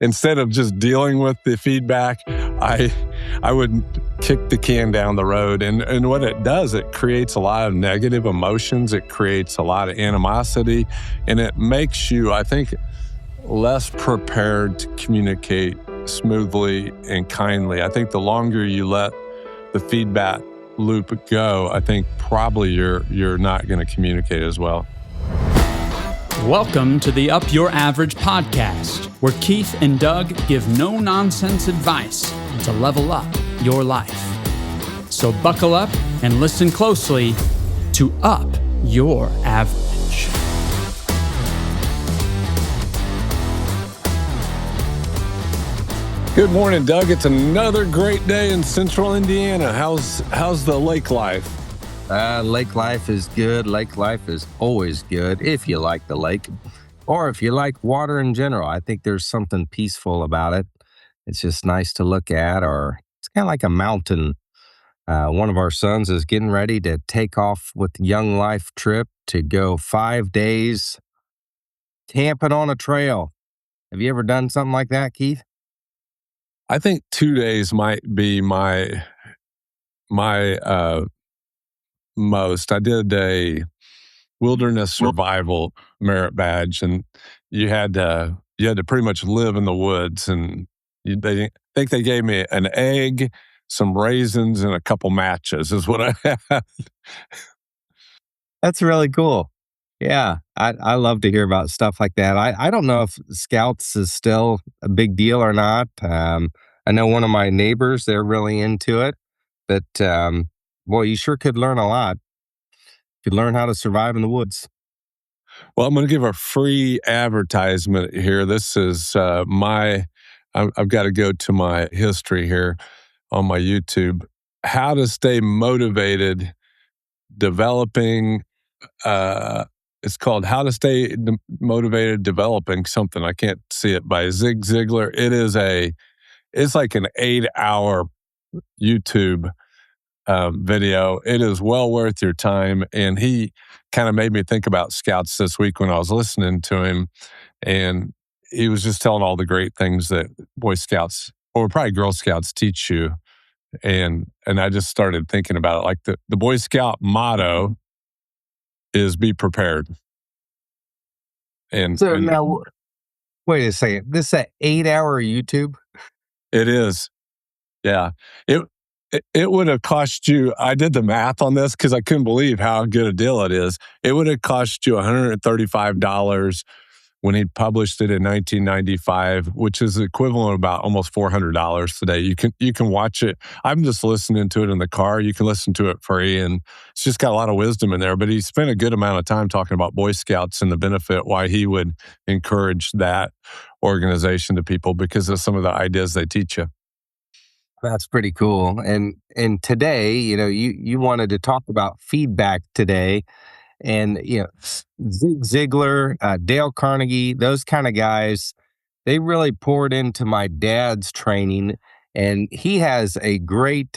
instead of just dealing with the feedback, I would kick the can down the road. And what it does, it creates a lot of negative emotions. It creates a lot of animosity, and it makes you, I think, less prepared to communicate smoothly and kindly. I think the longer you let the feedback loop go, I think probably you're not going to communicate as well. Welcome to the Up Your Average podcast, where Keith and Doug give no-nonsense advice to level up your life. So buckle up and listen closely to Up Your Average. Good morning, Doug. It's another great day in Central Indiana. How's the lake life? Lake life is good. Lake life is always good if you like the lake or if you like water in general. I think there's something peaceful about it. It's just nice to look at, or it's kind of like a mountain. One of our sons is getting ready to take off with Young Life trip to go 5 days camping on a trail. Have you ever done something like that, Keith? I think 2 days might be my most. I did a wilderness survival merit badge, and you had to pretty much live in the woods. And I think they gave me an egg, some raisins, and a couple matches is what I had. That's really cool. Yeah, I love to hear about stuff like that. I don't know if Scouts is still a big deal or not. I know one of my neighbors, they're really into it. But, boy, you sure could learn a lot. You could learn how to survive in the woods. Well, I'm going to give a free advertisement here. This is I've got to go to my history here on my YouTube. How to stay motivated developing. It's called How to Stay Motivated Developing something. I can't see it, by Zig Ziglar. It's like an 8-hour YouTube video. It is well worth your time. And he kind of made me think about Scouts this week when I was listening to him. And he was just telling all the great things that Boy Scouts, or probably Girl Scouts, teach you. And I just started thinking about it. Like the Boy Scout motto is be prepared. So now, wait a second. This is an 8-hour YouTube? It is. Yeah. It would have cost you, I did the math on this because I couldn't believe how good a deal it is. It would have cost you $135 when he published it in 1995, which is equivalent of about almost $400 today. You can watch it. I'm just listening to it in the car. You can listen to it free, and it's just got a lot of wisdom in there. But he spent a good amount of time talking about Boy Scouts and the benefit, why he would encourage that organization to people because of some of the ideas they teach you. That's pretty cool. And today, you wanted to talk about feedback today. And, Zig Ziglar, Dale Carnegie, those kind of guys, they really poured into my dad's training. And he has a great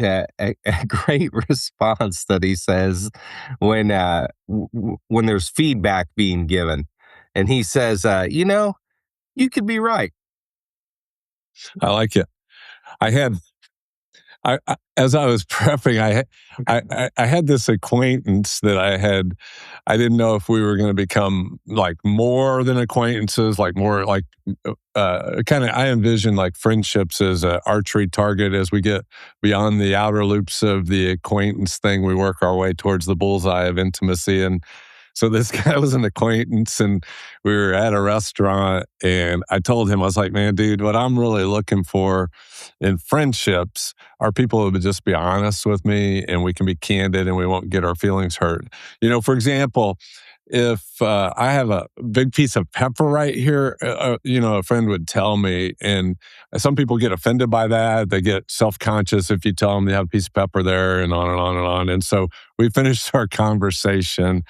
great response that he says when there's feedback being given. And he says, you could be right. I like it. I as I was prepping, I had this acquaintance that I didn't know if we were going to become like more than acquaintances, like more like kind of, I envision like friendships as an archery target. As we get beyond the outer loops of the acquaintance thing, we work our way towards the bullseye of intimacy. And so this guy was an acquaintance, and we were at a restaurant, and I told him, I was like, man, dude, what I'm really looking for in friendships are people who would just be honest with me, and we can be candid, and we won't get our feelings hurt. For example, if I have a big piece of pepper right here, a friend would tell me, and some people get offended by that. They get self-conscious if you tell them they have a piece of pepper there, and on and on and on. And so we finished our conversation,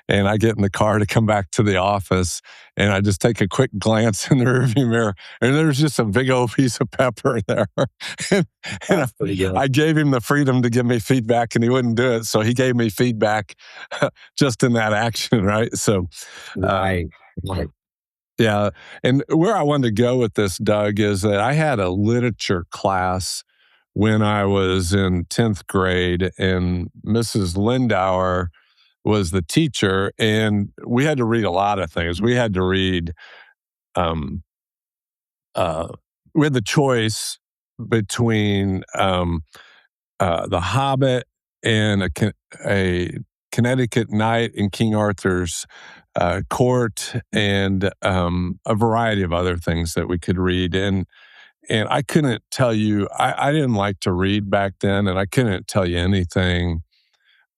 and I get in the car to come back to the office, and I just take a quick glance in the rearview mirror, and there's just a big old piece of pepper there. and I gave him the freedom to give me feedback, and he wouldn't do it. So he gave me feedback just in that action, right? So, Right. Yeah. And where I wanted to go with this, Doug, is that I had a literature class when I was in 10th grade, and Mrs. Lindauer was the teacher, and we had to read a lot of things. Um, uh, we had the choice between The Hobbit and a Connecticut Night in King Arthur's court, and a variety of other things that we could read. And I couldn't tell you, I didn't like to read back then, and I couldn't tell you anything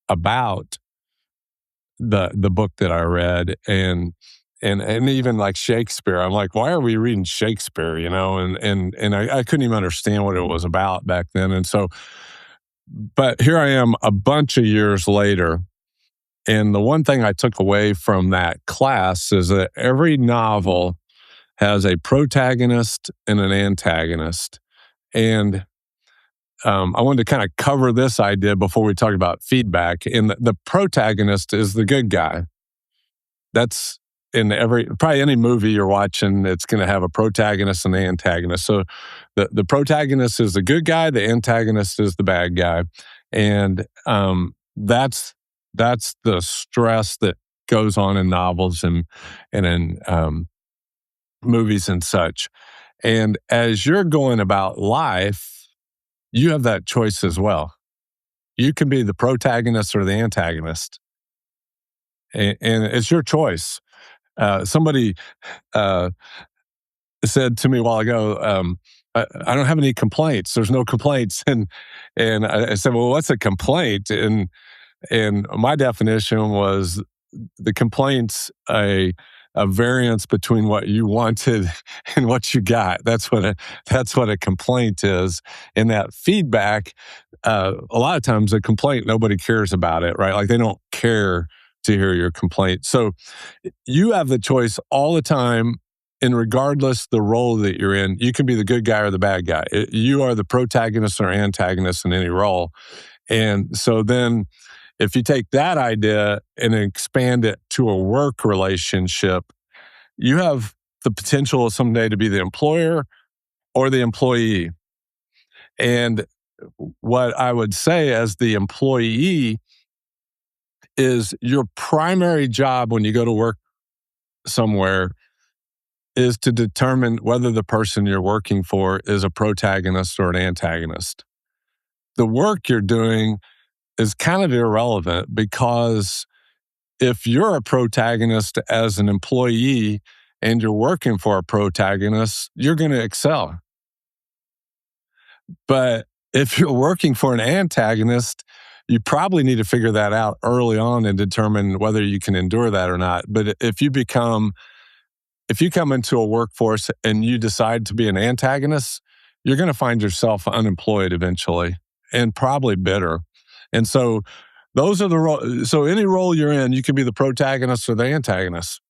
about the book that I read. And even like Shakespeare, I'm like, why are we reading Shakespeare? And I couldn't even understand what it was about back then. And so, but here I am a bunch of years later. And the one thing I took away from that class is that every novel has a protagonist and an antagonist. And I wanted to kind of cover this idea before we talk about feedback. And the protagonist is the good guy. That's in probably any movie you're watching, it's going to have a protagonist and an antagonist. So the protagonist is the good guy, the antagonist is the bad guy. And that's the stress that goes on in novels and in movies and such. And as you're going about life, you have that choice as well. You can be the protagonist or the antagonist, and it's your choice. Somebody said to me a while ago, I don't have any complaints. There's no complaints, and I said, well, what's a complaint? And my definition was the complaint's a variance between what you wanted and what you got. That's what a complaint is. And that feedback, a lot of times a complaint, nobody cares about it, right? Like they don't care to hear your complaint. So you have the choice all the time, and regardless the role that you're in, you can be the good guy or the bad guy. You are the protagonist or antagonist in any role. And so then if you take that idea and expand it to a work relationship, you have the potential someday to be the employer or the employee. And what I would say as the employee is your primary job when you go to work somewhere is to determine whether the person you're working for is a protagonist or an antagonist. The work you're doing is kind of irrelevant, because if you're a protagonist as an employee and you're working for a protagonist, you're going to excel. But if you're working for an antagonist, you probably need to figure that out early on and determine whether you can endure that or not. But if you come into a workforce and you decide to be an antagonist, you're going to find yourself unemployed eventually, and probably bitter. And so those are the roles. So any role you're in, you can be the protagonist or the antagonist.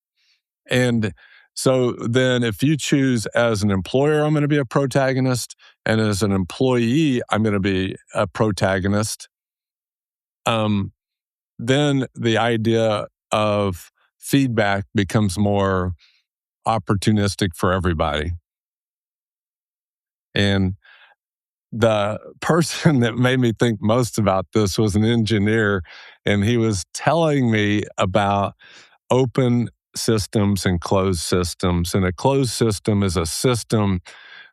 And so then if you choose as an employer, I'm going to be a protagonist, and as an employee, I'm going to be a protagonist, then the idea of feedback becomes more opportunistic for everybody. And the person that made me think most about this was an engineer, and he was telling me about open systems and closed systems. And a closed system is a system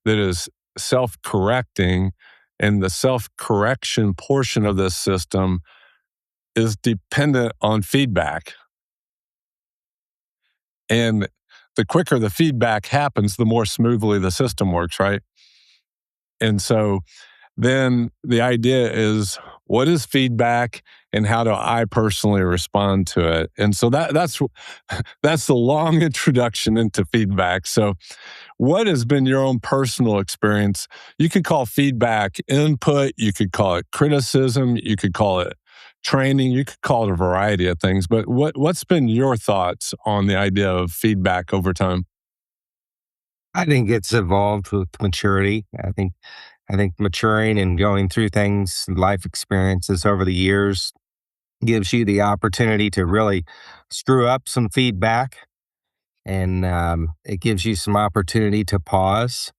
that is self-correcting, and the self-correction portion of this system is dependent on feedback. And the quicker the feedback happens, the more smoothly the system works, right? And so then the idea is, what is feedback and how do I personally respond to it? And so that's the long introduction into feedback. So what has been your own personal experience? You could call feedback input, you could call it criticism, you could call it training, you could call it a variety of things. But what's been your thoughts on the idea of feedback over time? I think it's evolved with maturity. I think maturing and going through things, life experiences over the years gives you the opportunity to really screw up some feedback And it gives you some opportunity to pause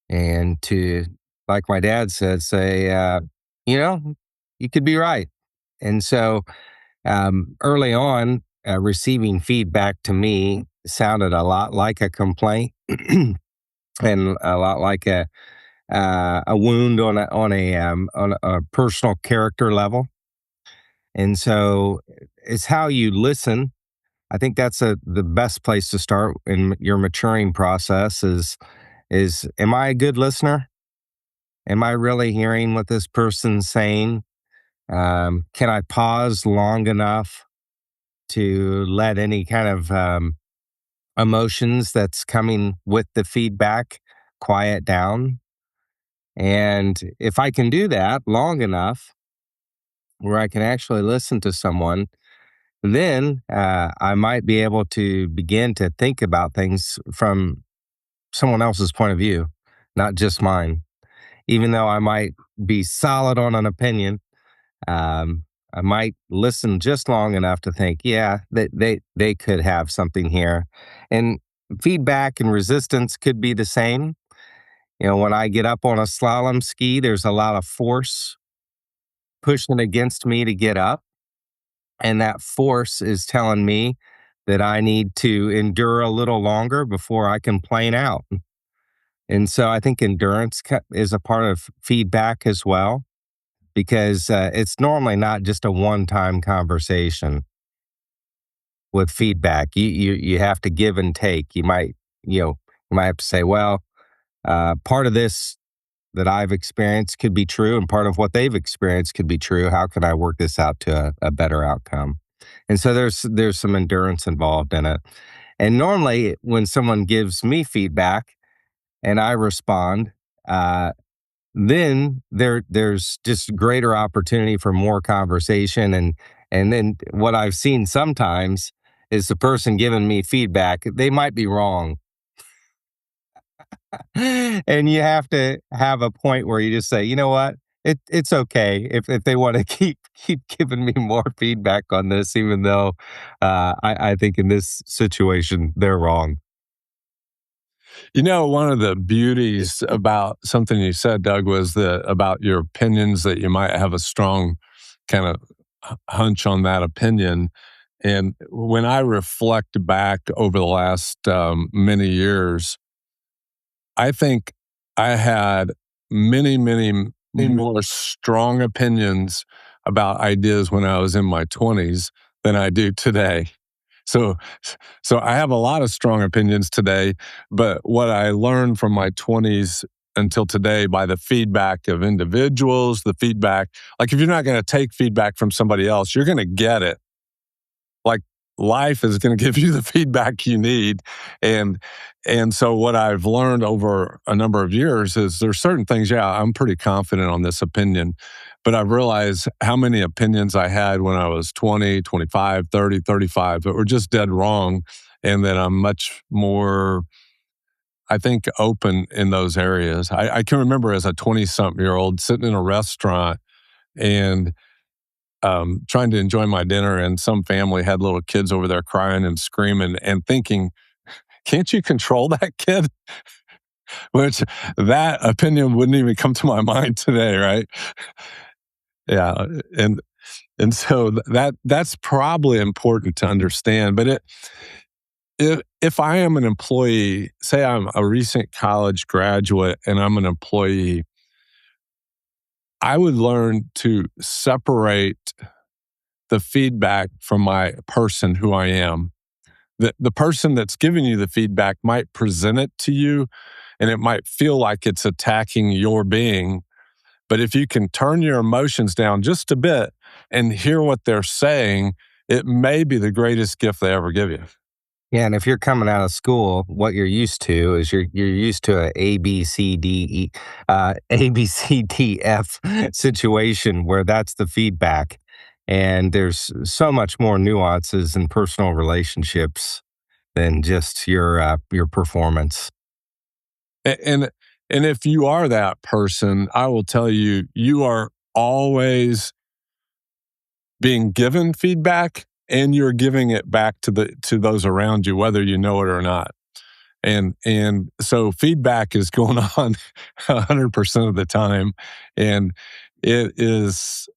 and to, like my dad said, say, you know, you could be right. And so early on, receiving feedback to me sounded a lot like a complaint and a lot like a wound on a personal character level. And so it's how you listen. I think that's the best place to start in your maturing process is am I a good listener? Am I really hearing what this person's saying? Can I pause long enough to let any kind of emotions that's coming with the feedback quiet down? And if I can do that long enough where I can actually listen to someone, then I might be able to begin to think about things from someone else's point of view, not just mine. Even though I might be solid on an opinion, um, I might listen just long enough to think, yeah, they could have something here. And feedback and resistance could be the same. You know, when I get up on a slalom ski, there's a lot of force pushing against me to get up. And that force is telling me that I need to endure a little longer before I can plane out. And so I think endurance is a part of feedback as well, because it's normally not just a one time conversation with feedback. You have to give and take. You might have to say, well, part of this that I've experienced could be true, and part of what they've experienced could be true. How can I work this out to a better outcome? And so there's some endurance involved in it. And normally, when someone gives me feedback and I respond, uh, then there's just greater opportunity for more conversation. And then what I've seen sometimes is the person giving me feedback, they might be wrong. And you have to have a point where you just say, you know what? It's okay if they want to keep giving me more feedback on this, even though I think in this situation they're wrong. You know, one of the beauties about something you said, Doug, was about your opinions, that you might have a strong kind of hunch on that opinion. And when I reflect back over the last many years, I think I had many more strong opinions about ideas when I was in my 20s than I do today. So, so I have a lot of strong opinions today, but what I learned from my 20s until today by the feedback of individuals, the feedback, like if you're not going to take feedback from somebody else, you're going to get it. Like life is going to give you the feedback you need. And and so what I've learned over a number of years is there's certain things, yeah, I'm pretty confident on this opinion, but I've realized how many opinions I had when I was 20, 25, 30, 35 that were just dead wrong, and that I'm much more, I think, open in those areas. I can remember as a 20-something-year-old sitting in a restaurant and trying to enjoy my dinner, and some family had little kids over there crying and screaming, and thinking, can't you control that kid? Which that opinion wouldn't even come to my mind today, right? Yeah, and so that's probably important to understand. But if I am an employee, say I'm a recent college graduate and I'm an employee, I would learn to separate the feedback from my person, who I am. The person that's giving you the feedback might present it to you and it might feel like it's attacking your being. But if you can turn your emotions down just a bit and hear what they're saying, it may be the greatest gift they ever give you. Yeah, and if you're coming out of school, what you're used to is you're used to a B C D E A B C D F situation where that's the feedback, and there's so much more nuances in personal relationships than just your performance. And and if you are that person, I will tell you, you are always being given feedback and you're giving it back to those around you, whether you know it or not. And so feedback is going on 100% of the time, and it is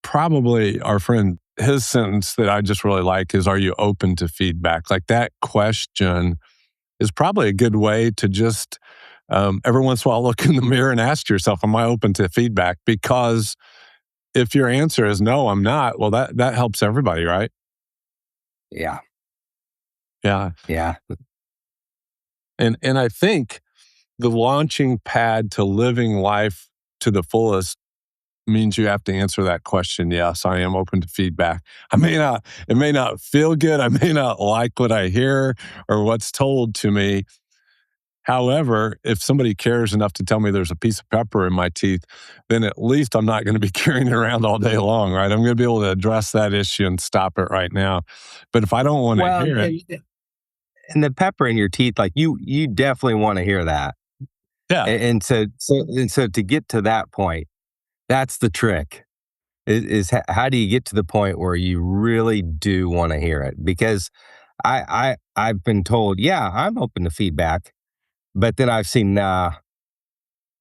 probably our friend, his sentence that I just really like is, "Are you open to feedback?" Like that question is probably a good way to just every once in a while look in the mirror and ask yourself, "Am I open to feedback?" Because if your answer is no, I'm not, well, that helps everybody, right? Yeah. Yeah. Yeah. And I think the launching pad to living life to the fullest means you have to answer that question. Yes, I am open to feedback. It may not feel good. I may not like what I hear or what's told to me. However, if somebody cares enough to tell me there's a piece of pepper in my teeth, then at least I'm not going to be carrying it around all day long, right? I'm going to be able to address that issue and stop it right now. But if I don't want to Well, hear it, and the pepper in your teeth, like you definitely want to hear that. yeah. And so to get to that point, that's the trick. How do you get to the point where you really do want to hear it? Because I've been told, yeah, I'm open to feedback, but then I've seen, no,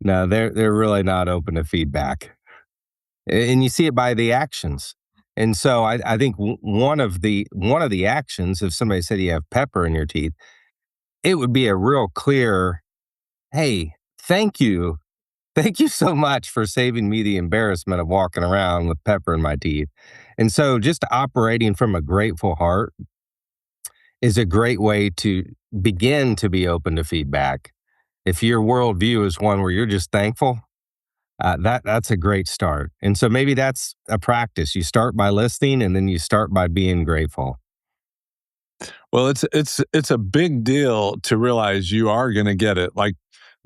they're really not open to feedback, and you see it by the actions. And so I think one of the actions, if somebody said you have pepper in your teeth, it would be a real clear, hey, thank you. Thank you so much for saving me the embarrassment of walking around with pepper in my teeth. And so just operating from a grateful heart is a great way to begin to be open to feedback. If your worldview is one where you're just thankful, that's a great start. And so maybe that's a practice. You start by listening, and then you start by being grateful. Well, it's a big deal to realize you are going to get it. Like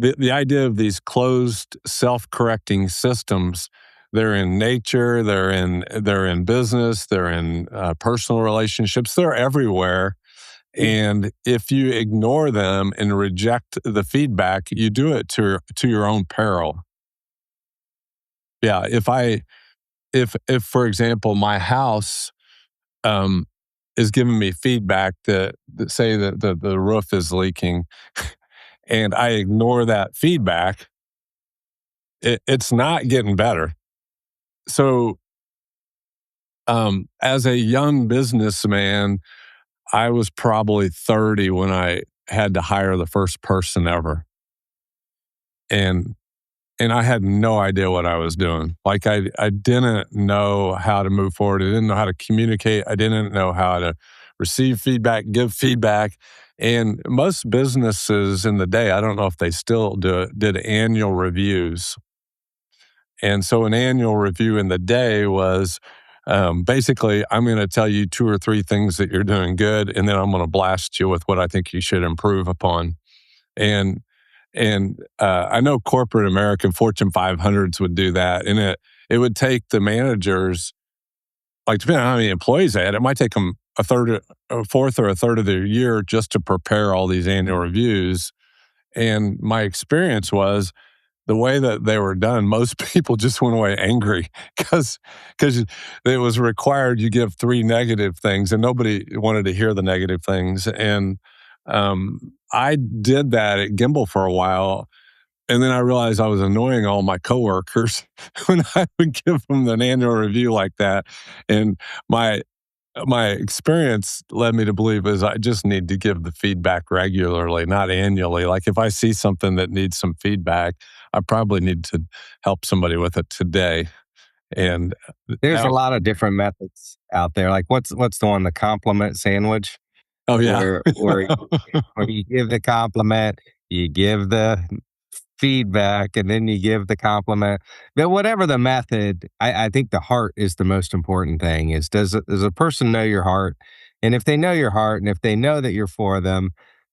the idea of these closed self-correcting systems, they're in nature, they're in business, they're in personal relationships, they're everywhere. And if you ignore them and reject the feedback, you do it to your own peril. Yeah, if for example my house um, is giving me feedback that say that the roof is leaking, and I ignore that feedback, it's not getting better. So, as a young businessman, I was probably 30 when I had to hire the first person ever, and I had no idea what I was doing. Like I didn't know how to move forward. I didn't know how to communicate. I didn't know how to receive feedback, give feedback. And most businesses in the day, I don't know if they still do it, did annual reviews. And so an annual review in the day was basically, I'm going to tell you 2 or 3 things that you're doing good, and then I'm going to blast you with what I think you should improve upon. And I know corporate American Fortune 500s would do that, and it would take the managers, like depending on how many employees they had, it might take them a fourth or a third of their year just to prepare all these annual reviews. And my experience was the way that they were done, most people just went away angry because it was required you give 3 negative things, and nobody wanted to hear the negative things. And I did that at Gimbal for a while, and then I realized I was annoying all my coworkers when I would give them an annual review like that. And my experience led me to believe is I just need to give the feedback regularly, not annually. Like if I see something that needs some feedback, I probably need to help somebody with it today. And There's a that, lot of different methods out there. Like what's the one, the compliment sandwich, oh yeah, where you give the compliment, you give the feedback, and then you give the compliment. But whatever the method, I think the heart is the most important thing. Is does a person know your heart? And if they know your heart, and if they know that you're for them,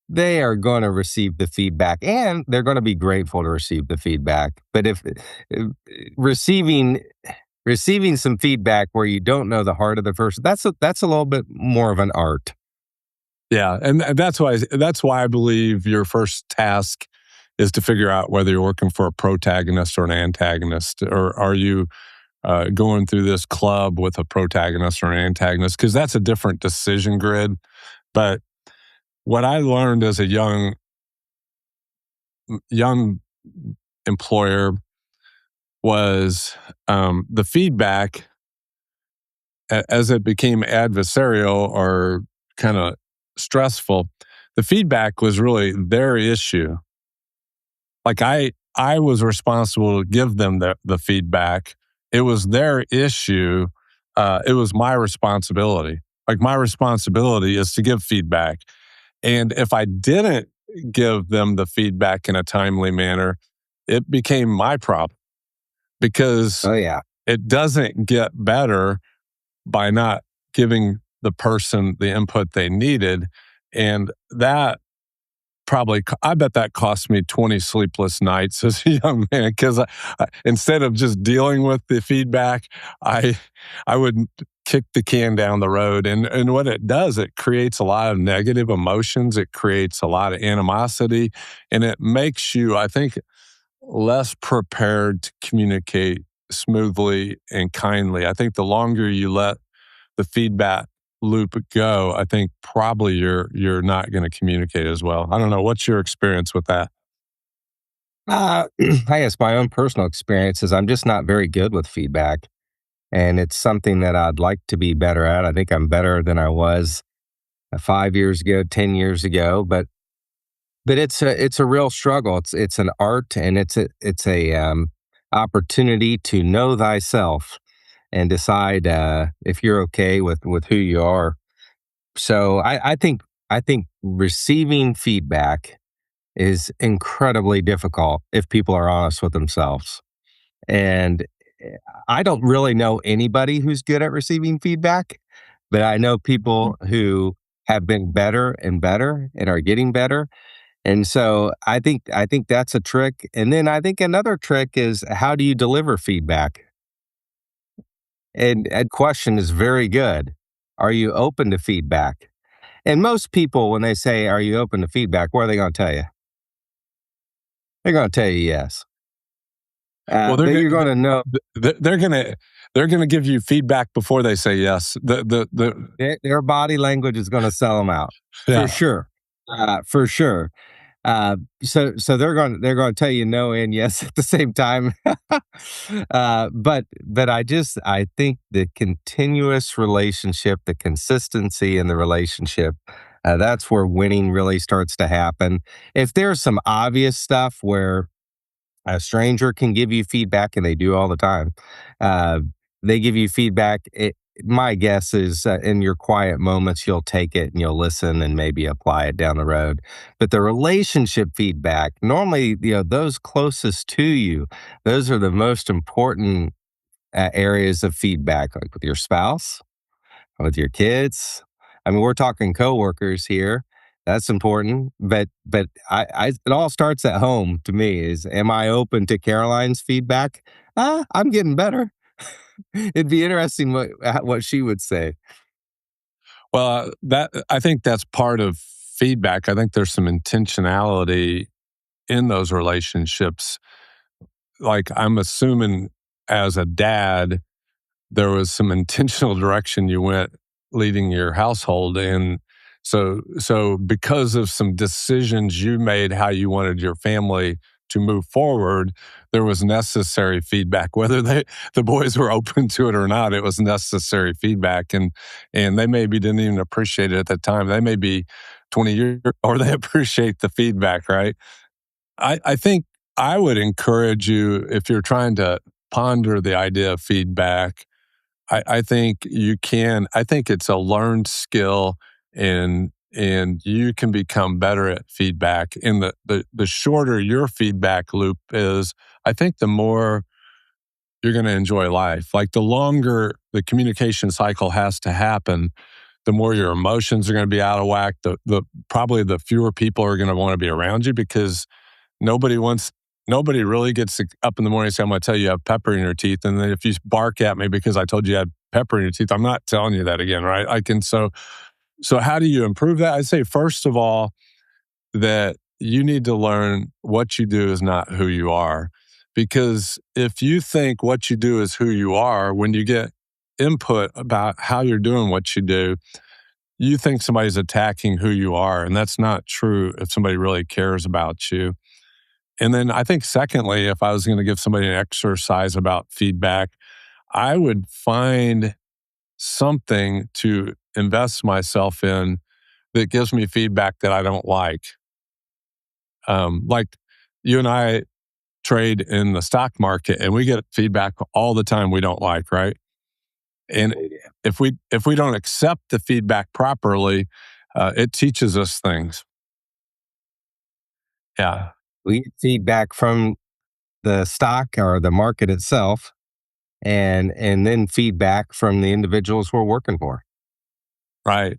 they are going to receive the feedback, and they're going to be grateful to receive the feedback. But if receiving some feedback where you don't know the heart of the person, that's a little bit more of an art. yeah, and that's why I believe your first task is to figure out whether you're working for a protagonist or an antagonist, or are you going through this club with a protagonist or an antagonist, because that's a different decision grid. But what I learned as a young employer was the feedback as it became adversarial or kind of stressful. The feedback was really their issue. Like I was responsible to give them the feedback. It was their issue. It was my responsibility. Like my responsibility is to give feedback. And if I didn't give them the feedback in a timely manner, it became my problem because Oh, yeah. it doesn't get better by not giving the person the input they needed. And that I bet that cost me 20 sleepless nights as a young man, because instead of just dealing with the feedback, I would kick the can down the road. And what it does, it creates a lot of negative emotions. It creates a lot of animosity, and it makes you, I think, less prepared to communicate smoothly and kindly. I think the longer you let the feedback loop go, I think probably you're not going to communicate as well. I don't know. What's your experience with that? I guess my own personal experience is I'm just not very good with feedback. And it's something that I'd like to be better at. I think I'm better than I was 5 years ago, 10 years ago, but it's a real struggle. It's an art, and it's a opportunity to know thyself and decide if you're okay with who you are. So I think receiving feedback is incredibly difficult if people are honest with themselves. And I don't really know anybody who's good at receiving feedback, but I know people who have been better and better and are getting better. And so I think that's a trick. And then I think another trick is, how do you deliver feedback? And that question is very good. Are you open to feedback? And most people, when they say, "Are you open to feedback?" what are they going to tell you? They're going to tell you yes. Well, But you're going to know they're gonna give you feedback before they say yes. their body language is going to sell them out for Yeah. sure, for sure. So they're going to tell you no and yes at the same time. But I think the continuous relationship, the consistency in the relationship, that's where winning really starts to happen. If there's some obvious stuff where a stranger can give you feedback, and they do all the time. Uh, they give you feedback. My guess is, in your quiet moments, you'll take it and you'll listen and maybe apply it down the road. But the relationship feedback, normally, those closest to you, those are the most important areas of feedback, like with your spouse, with your kids. I mean, we're talking coworkers here. That's important, but it all starts at home. To me, is, am I open to Caroline's feedback? I'm getting better. It'd be interesting what she would say. Well, that I think that's part of feedback. I think there's some intentionality in those relationships. Like I'm assuming as a dad, there was some intentional direction you went leading your household. And so because of some decisions you made how you wanted your family to move forward, there was necessary feedback. Whether the boys were open to it or not, it was necessary feedback. And they maybe didn't even appreciate it at the time. They may be 20 years or they appreciate the feedback, right? I think I would encourage you, if you're trying to ponder the idea of feedback, I think you can. I think it's a learned skill, and you can become better at feedback. And the shorter your feedback loop is, I think the more you're going to enjoy life. Like the longer the communication cycle has to happen, the more your emotions are going to be out of whack. The probably the fewer people are going to want to be around you, because nobody really gets up in the morning and say, "I'm going to tell you have pepper in your teeth." And then if you bark at me because I told you you had pepper in your teeth, I'm not telling you that again, right? So how do you improve that? I'd say, first of all, that you need to learn what you do is not who you are. Because if you think what you do is who you are, when you get input about how you're doing what you do, you think somebody's attacking who you are. And that's not true if somebody really cares about you. And then I think, secondly, if I was going to give somebody an exercise about feedback, I would find something to invest myself in that gives me feedback that I don't like. Like you and I trade in the stock market, and we get feedback all the time we don't like, right? And if we don't accept the feedback properly, it teaches us things. Yeah, We get feedback from the stock or the market itself, and then feedback from the individuals we're working for. right,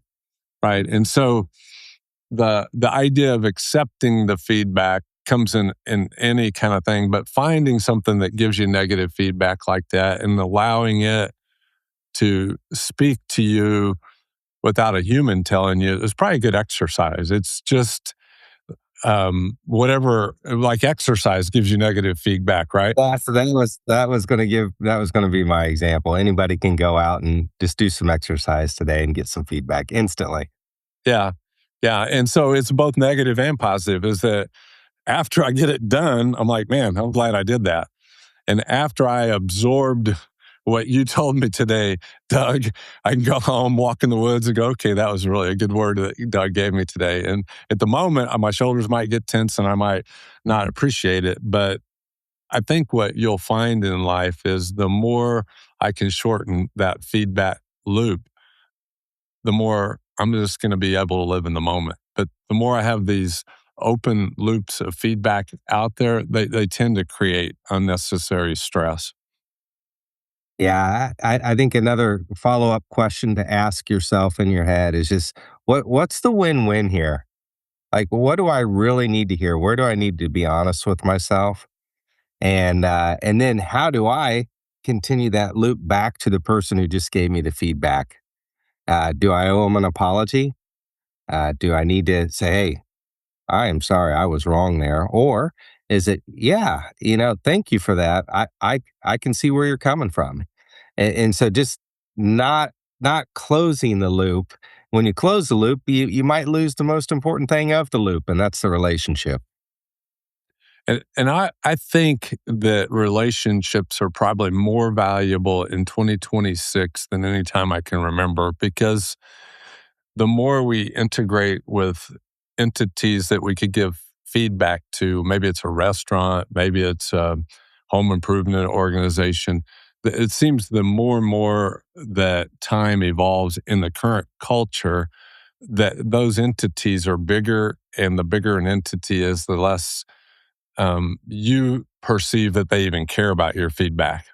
right. And so the idea of accepting the feedback comes in any kind of thing, but finding something that gives you negative feedback like that and allowing it to speak to you without a human telling you is probably a good exercise. It's just whatever, like exercise gives you negative feedback, right? That was going to be my example. Anybody can go out and just do some exercise today and get some feedback instantly. Yeah. Yeah. And so it's both negative and positive, is that after I get it done, I'm like, man, I'm glad I did that. And after I absorbed what you told me today, Doug, I can go home, walk in the woods and go, okay, that was really a good word that Doug gave me today. And at the moment, my shoulders might get tense and I might not appreciate it. But I think what you'll find in life is the more I can shorten that feedback loop, the more I'm just going to be able to live in the moment. But the more I have these open loops of feedback out there, they tend to create unnecessary stress. Yeah, I think another follow up question to ask yourself in your head is just what's the win win here? Like, what do I really need to hear? Where do I need to be honest with myself? And then how do I continue that loop back to the person who just gave me the feedback? Do I owe them an apology? Do I need to say, hey, I am sorry, I was wrong there? Or is it, yeah, thank you for that. I can see where you're coming from. And so just not closing the loop. When you close the loop, you might lose the most important thing of the loop, and that's the relationship. And I think that relationships are probably more valuable in 2026 than any time I can remember, because the more we integrate with entities that we could give feedback to, maybe it's a restaurant, maybe it's a home improvement organization, it seems the more and more that time evolves in the current culture, that those entities are bigger, and the bigger an entity is, the less you perceive that they even care about your feedback.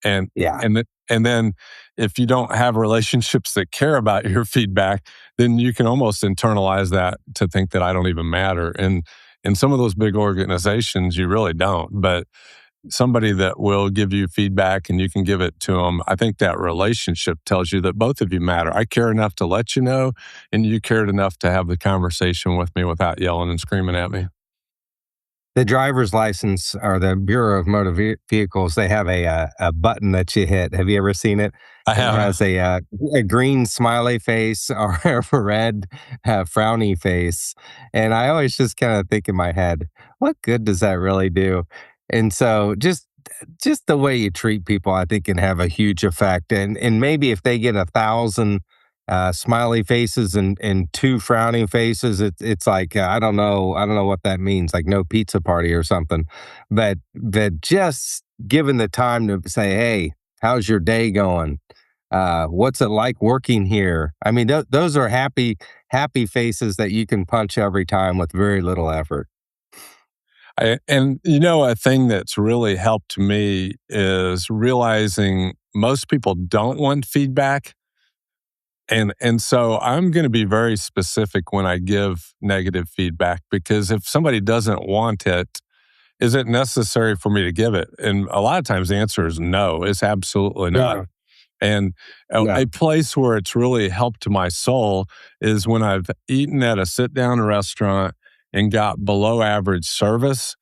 And Yeah. and then if you don't have relationships that care about your feedback, then you can almost internalize that to think that I don't even matter. And in some of those big organizations, you really don't. But somebody that will give you feedback and you can give it to them, I think that relationship tells you that both of you matter. I care enough to let you know, and you cared enough to have the conversation with me without yelling and screaming at me. The driver's license or the Bureau of Motor Vehicles, they have a button that you hit. Have you ever seen it? I It have. has a green smiley face or a red frowny face. And I always just kind of think in my head, what good does that really do? And so just the way you treat people, I think, can have a huge effect. And maybe if they get 1,000 smiley faces and two frowning faces, it's like I don't know what that means, like no pizza party or something. But just given the time to say, hey, how's your day going? What's it like working here? I mean, those are happy faces that you can punch every time with very little effort. And a thing that's really helped me is realizing most people don't want feedback. And so I'm going to be very specific when I give negative feedback, because if somebody doesn't want it, is it necessary for me to give it? And a lot of times the answer is no, it's absolutely not. No, And no. a place where it's really helped my soul is when I've eaten at a sit down restaurant and got below average service.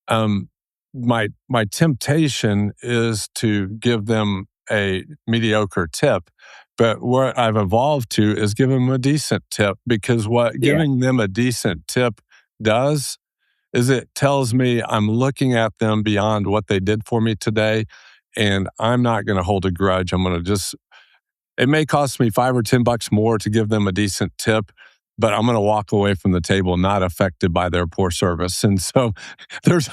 um, my temptation is to give them a mediocre tip. But what I've evolved to is give them a decent tip, because what Yeah. giving them a decent tip does is it tells me I'm looking at them beyond what they did for me today, and I'm not going to hold a grudge. I'm going to just, it may cost me $5 or $10 more to give them a decent tip, but I'm going to walk away from the table not affected by their poor service. And so there's,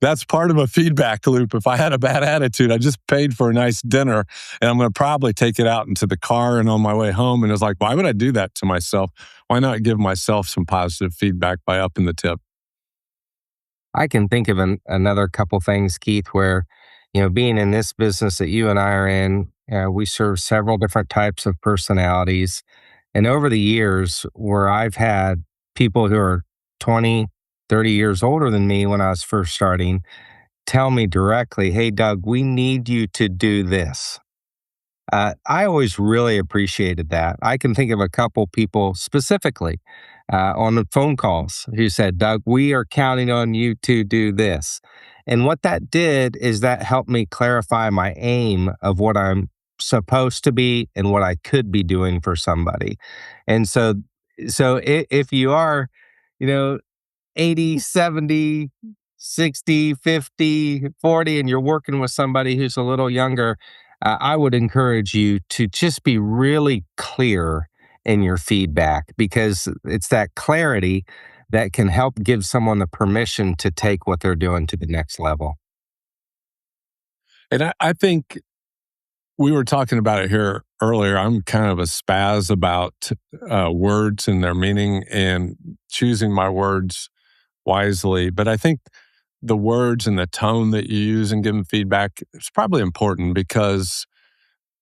that's part of a feedback loop. If I had a bad attitude, I just paid for a nice dinner, and I'm going to probably take it out into the car and on my way home. And it's like, why would I do that to myself? Why not give myself some positive feedback by upping the tip? I can think of another couple things, Keith, where, being in this business that you and I are in, we serve several different types of personalities. And over the years, where I've had people who are 20, 30 years older than me when I was first starting tell me directly, "Hey, Doug, we need you to do this." I always really appreciated that. I can think of a couple people specifically on the phone calls who said, "Doug, we are counting on you to do this." And what that did is that helped me clarify my aim of what I'm supposed to be and what I could be doing for somebody. And if you are, you know, 80, 70, 60, 50, 40, and you're working with somebody who's a little younger, I would encourage you to just be really clear in your feedback, because it's that clarity that can help give someone the permission to take what they're doing to the next level. And I think we were talking about it here earlier. I'm kind of a spaz about words and their meaning and choosing my words wisely. But I think the words and the tone that you use in giving feedback is probably important, because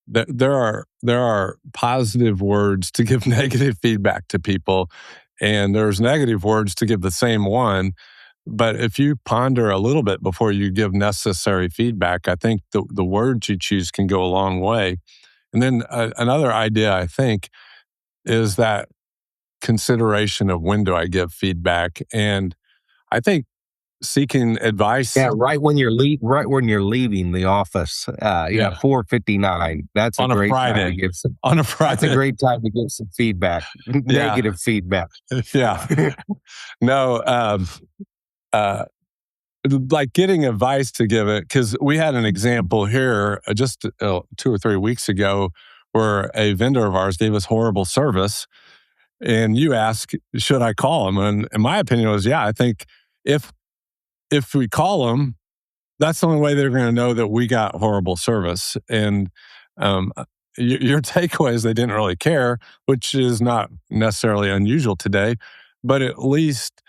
there are positive words to give negative feedback to people, and there's negative words to give the same one. But if you ponder a little bit before you give necessary feedback, I think the words you choose can go a long way. And then another idea, I think, is that consideration of when do I give feedback. And I think seeking advice Yeah, right when you're leaving the office, yeah, 4:59. That's a on a great time to Friday, give some. on a That's a Friday. great time to give some feedback, Yeah, negative feedback. yeah. No, uh, like getting advice to give it, because we had an example here just 2 or 3 weeks ago where a vendor of ours gave us horrible service, and you ask, should I call him? And my opinion was, yeah, I think if we call them, that's the only way they're going to know that we got horrible service. And um, your takeaway is they didn't really care, which is not necessarily unusual today, but at least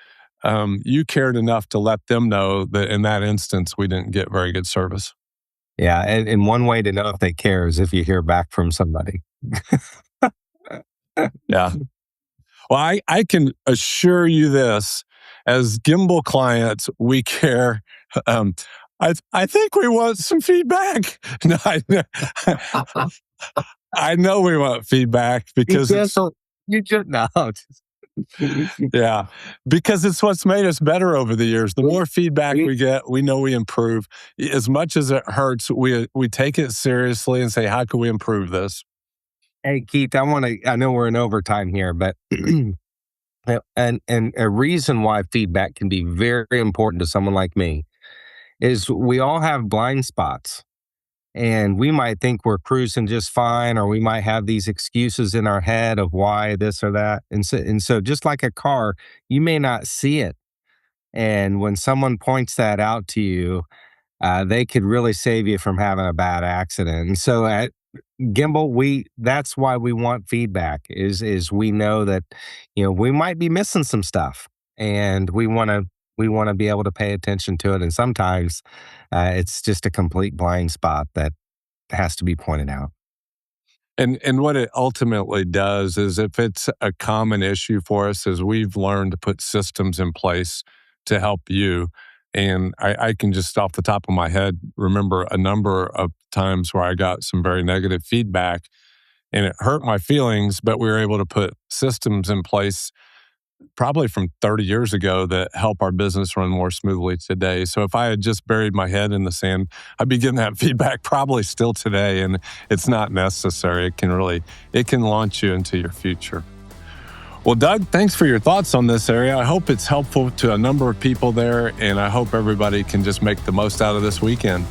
you cared enough to let them know that in that instance, we didn't get very good service. Yeah, and one way to know if they care is if you hear back from somebody. Yeah. Well, I can assure you this, as Gimbal clients, we care. Um, I think we want some feedback. No, I know we want feedback because You just no. yeah, because it's what's made us better over the years. The more feedback we get, we know we improve. As much as it hurts, we take it seriously and say, how can we improve this? Hey, Keith, I know we're in overtime here, but and a reason why feedback can be very important to someone like me is we all have blind spots. And we might think we're cruising just fine, or we might have these excuses in our head of why this or that. And so just like a car, you may not see it. And when someone points that out to you, they could really save you from having a bad accident. And so at Gimbal, that's why we want feedback is we know that, we might be missing some stuff, and we want to be able to pay attention to it. And sometimes it's just a complete blind spot that has to be pointed out. And what it ultimately does is, if it's a common issue for us, is we've learned to put systems in place to help you. And I can just off the top of my head remember a number of times where I got some very negative feedback and it hurt my feelings, but we were able to put systems in place probably from 30 years ago that help our business run more smoothly today. So if I had just buried my head in the sand, I'd be getting that feedback probably still today, and it's not necessary. It can launch you into your future. Well, Doug, thanks for your thoughts on this area. I hope it's helpful to a number of people there, and I hope everybody can just make the most out of this weekend.